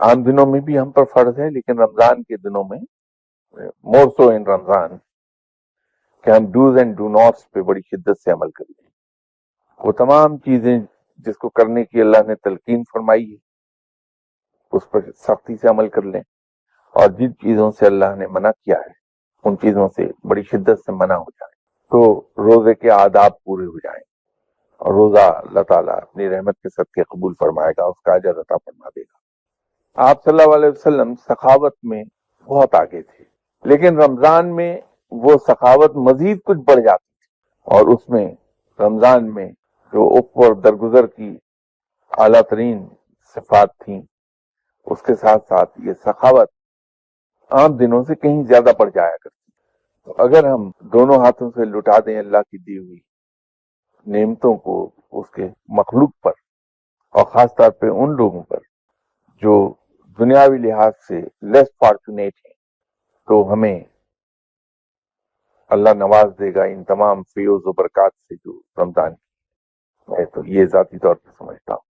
عام دنوں میں بھی ہم پر فرض ہے، لیکن رمضان کے دنوں میں مور سو ان رمضان کہ ہم ڈوز اینڈ ڈو ناٹس پہ بڑی شدت سے عمل کریں. وہ تمام چیزیں جس کو کرنے کی اللہ نے تلقین فرمائی ہے اس پر سختی سے عمل کر لیں، اور جن چیزوں سے اللہ نے منع کیا ہے ان چیزوں سے بڑی شدت سے منع ہو جائیں، تو روزے کے آداب پورے ہو جائیں، اور روزہ اللہ تعالیٰ اپنی رحمت کے صدقے قبول فرمائے گا، اس کا اجر عطا فرما دے گا. آپ صلی اللہ علیہ وسلم سخاوت میں بہت آگے تھے، لیکن رمضان میں وہ سخاوت مزید کچھ بڑھ جاتی تھی، اور اس میں رمضان میں جو اوپر درگزر کی اعلیٰ ترین صفات تھیں، اس کے ساتھ ساتھ یہ سخاوت عام دنوں سے کہیں زیادہ بڑھ جایا کرتی. تو اگر ہم دونوں ہاتھوں سے لٹا دیں اللہ کی دی ہوئی نعمتوں کو اس کے مخلوق پر، اور خاص طور پہ ان لوگوں پر جو دنیاوی لحاظ سے لیس فارچونیٹ ہیں، تو ہمیں اللہ نواز دے گا ان تمام فیوز و برکات سے جو رمضان کی ہے. تو یہ ذاتی طور پر سمجھتا ہوں.